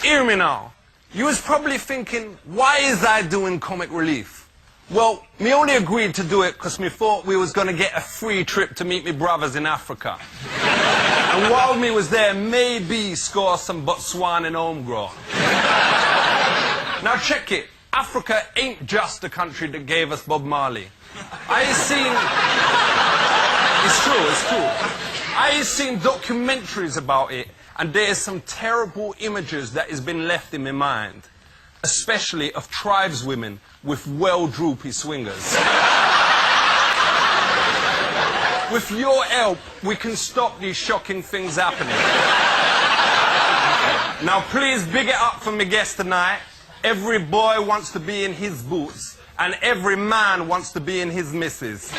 Hear me now. You was probably thinking, why is I doing comic relief? Well, me only agreed to do it because me thought we was going to get a free trip to meet me brothers in Africa. And while me was there, maybe score some Botswana and homegrown. Now check it. Africa ain't just the country that gave us Bob Marley. I seen... It's true. I seen documentaries about it, and there's some terrible images that has been left in my mind, especially of tribeswomen with well-droopy swingers. With your help, we can stop these shocking things happening. Now, please big it up for my guest tonight. Every boy wants to be in his boots, and every man wants to be in his missus.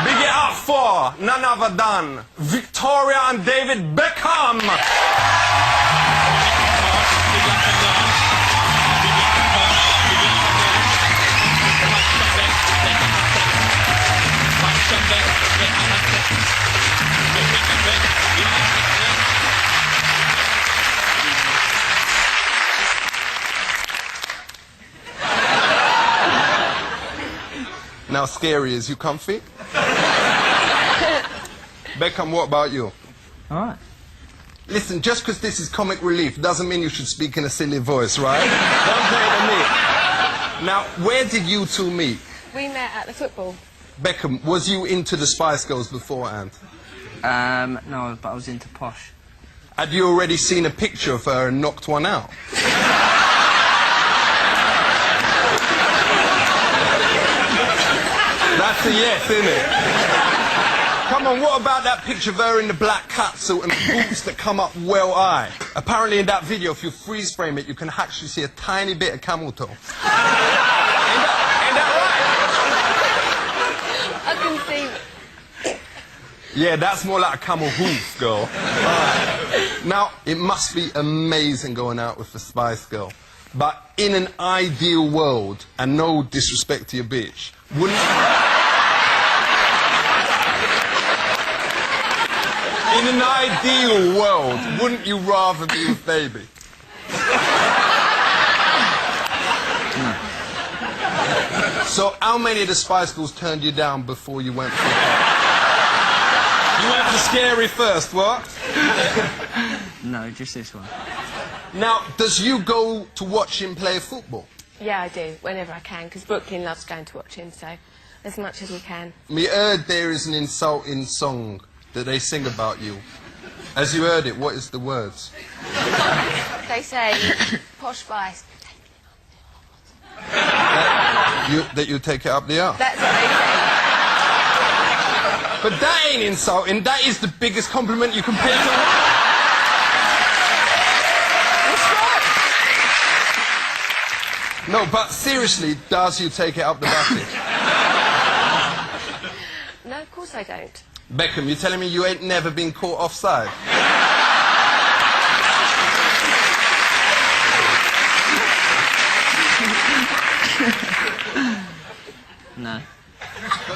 Big it up for none other than Victoria and David Beckham. Now, Scary, is you comfy? Beckham, what about you? All right. Listen, just because this is comic relief doesn't mean you should speak in a silly voice, right? Don't play to me. Now, where did you two meet? We met at the football. Beckham, was you into the Spice Girls beforehand? No, but I was into Posh. Had you already seen a picture of her and knocked one out? That's a yes, isn't it? Come on, what about that picture of her in the black catsuit and boots that come up well high? Apparently in that video, if you freeze frame it, you can actually see a tiny bit of camel toe. Ain't that right? I can see... Yeah, that's more like a camel hoof, girl. Now, it must be amazing going out with a Spice Girl. But in an ideal world, and no disrespect to your bitch, wouldn't... In an ideal world, wouldn't you rather be with Baby? So, how many of the Spice Girls turned you down before you went for it? You went for Scary first, what? No, just this one. Now, does you go to watch him play football? Yeah, I do, whenever I can, because Brooklyn loves going to watch him, so as much as we can. Me heard there is an insulting song that they sing about you. As you heard it, what is the words? They say, Posh Spice. That you take it up the arse? That's what they say. But that ain't insulting. That is the biggest compliment you can pay to a woman. No, but seriously, does you take it up the bucket? No, of course I don't. Beckham, you telling me you ain't never been caught offside? No.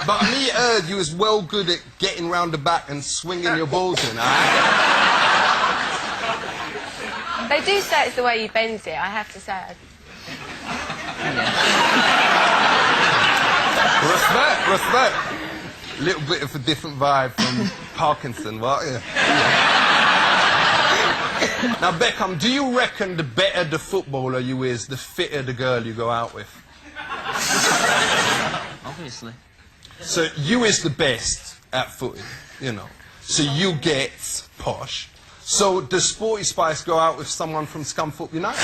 But me heard you was well good at getting round the back and swinging your balls in, They do say it's the way you bend it, I have to say. Respect, respect. A little bit of a different vibe from Parkinson, what? Yeah. Now, Beckham, do you reckon the better the footballer you is, the fitter the girl you go out with? Obviously. So you is the best at footy, you know. So you get Posh. So does Sporty Spice go out with someone from Scunthorpe United?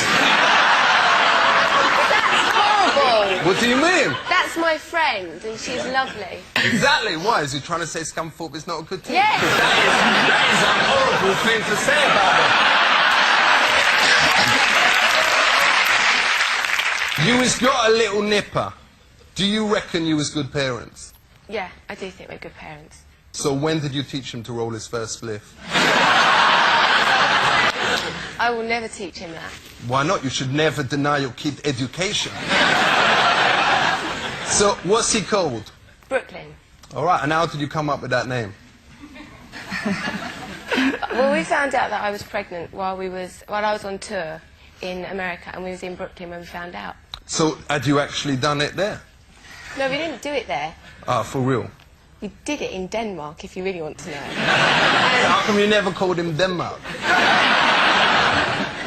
That's horrible! What do you mean? That's my friend, and she's lovely. Exactly. Why? Is he trying to say Scunthorpe is not a good team? Yes! That is a horrible thing to say about it. You has got a little nipper. Do you reckon you was good parents? Yeah, I do think we're good parents. So when did you teach him to roll his first spliff? I will never teach him that. Why not? You should never deny your kid education. So, what's he called? Brooklyn. All right, and how did you come up with that name? Well, we found out that I was pregnant while I was on tour in America, and we was in Brooklyn when we found out. So, had you actually done it there? No, we didn't do it there. Ah, for real? We did it in Denmark, if you really want to know. How come you never called him Denmark?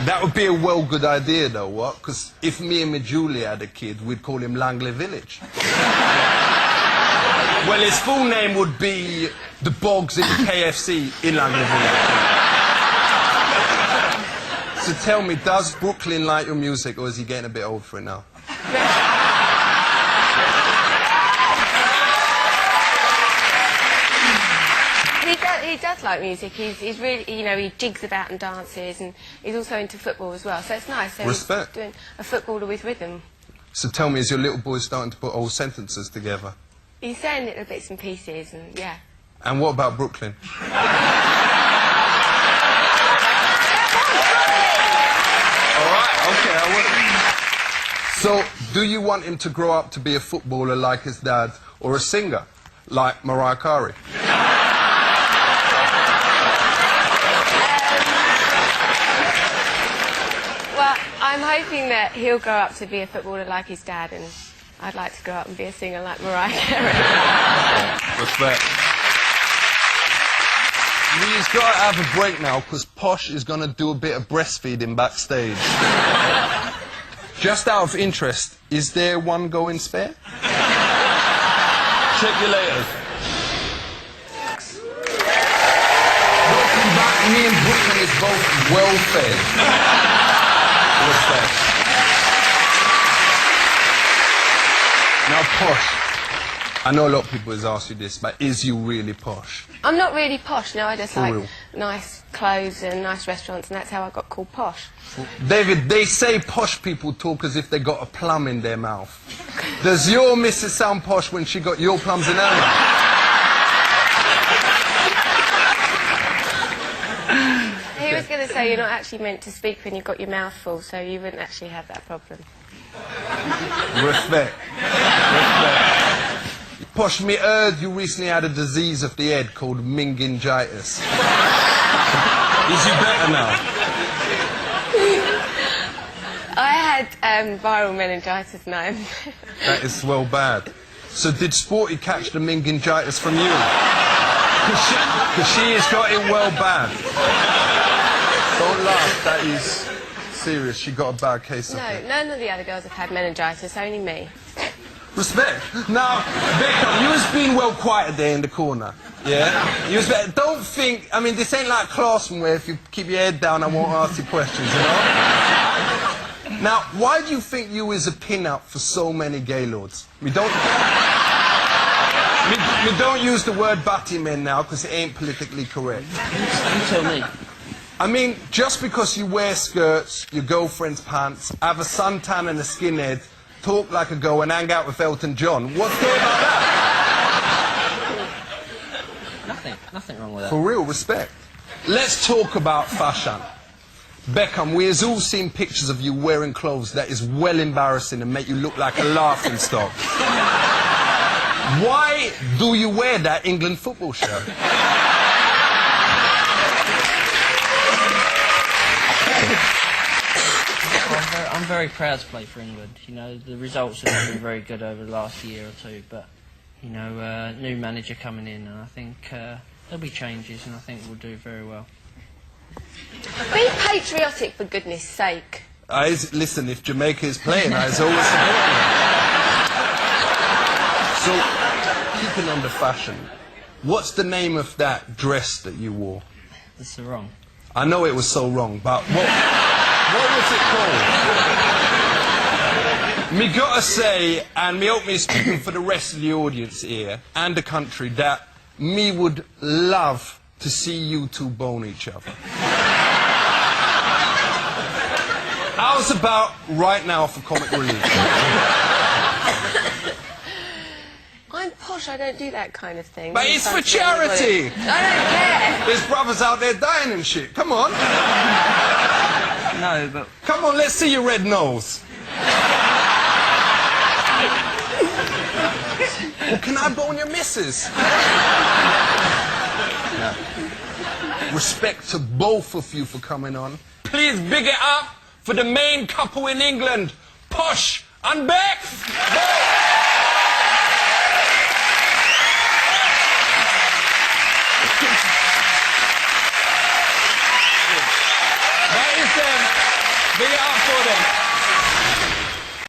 That would be a well good idea, though, what? Because if me and my Julie had a kid, we'd call him Langley Village. Well, his full name would be The Bogs in KFC in Langley Village. So tell me, does Brooklyn like your music, or is he getting a bit old for it now? He does like music. He's really, you know, he jigs about and dances, and he's also into football as well. So it's nice. So Respect. He's doing a footballer with rhythm. So tell me, is your little boy starting to put whole sentences together? He's saying little bits and pieces, and yeah. And what about Brooklyn? All right, okay, I will. So, do you want him to grow up to be a footballer like his dad, or a singer like Mariah Carey? Well, I'm hoping that he'll grow up to be a footballer like his dad, and I'd like to grow up and be a singer like Mariah Carey. Respect. We've got to have a break now, because Posh is going to do a bit of breastfeeding backstage. Just out of interest, is there one going spare? Check you later. Welcome back. Me and Brooklyn is both well fed. Respect. Now, Posh, I know a lot of people has asked you this, but is you really posh? I'm not really posh, no, I just For like real? nice clothes and nice restaurants, and that's how I got called posh. David, they say posh people talk as if they got a plum in their mouth. Does your missus sound posh when she got your plums in her mouth? He was going to say you're not actually meant to speak when you've got your mouth full, so you wouldn't actually have that problem. Respect. Respect. Posh, me heard you recently had a disease of the head called meningitis. Is you better now? I had viral meningitis, no. That is well bad. So did Sporty catch the meningitis from you? Because she has got it well bad. Don't laugh, that is serious. She got a bad case of it. No, none of the other girls have had meningitis, only me. Respect. Now, Beckham, you was being well quiet there in the corner. Yeah? You was don't think, I mean, this ain't like classroom where if you keep your head down, I won't ask you questions, you know? Now, why do you think you is a pin-up for so many gaylords? We don't use the word batty men now, because it ain't politically correct. You tell me. I mean, just because you wear skirts, your girlfriend's pants, have a suntan and a skinhead, talk like a girl and hang out with Elton John, what's good about that? Nothing wrong with that. For real, respect. Let's talk about fashion. Beckham, we has all seen pictures of you wearing clothes that is well embarrassing and make you look like a laughing stock. Why do you wear that England football shirt? I'm very proud to play for England. You know, the results have been very good over the last year or two, but, you know, new manager coming in, and I think there'll be changes, and I think we'll do very well. Be patriotic, for goodness sake. Listen, if Jamaica is playing, I was always supporting them. So, keeping on the fashion, what's the name of that dress that you wore? That's so wrong. I know it was so wrong, but what was it called? Me gotta say, and me hope me speaking for the rest of the audience here, and the country, that me would love to see you two bone each other. How's about right now for comic relief? I'm posh, I don't do that kind of thing. But it's for charity! I don't care! There's brothers out there dying and shit, come on! No, but... Come on, let's see your red nose. Well, can I bone your missus? Respect to both of you for coming on. Please big it up for the main couple in England, Posh and Beck.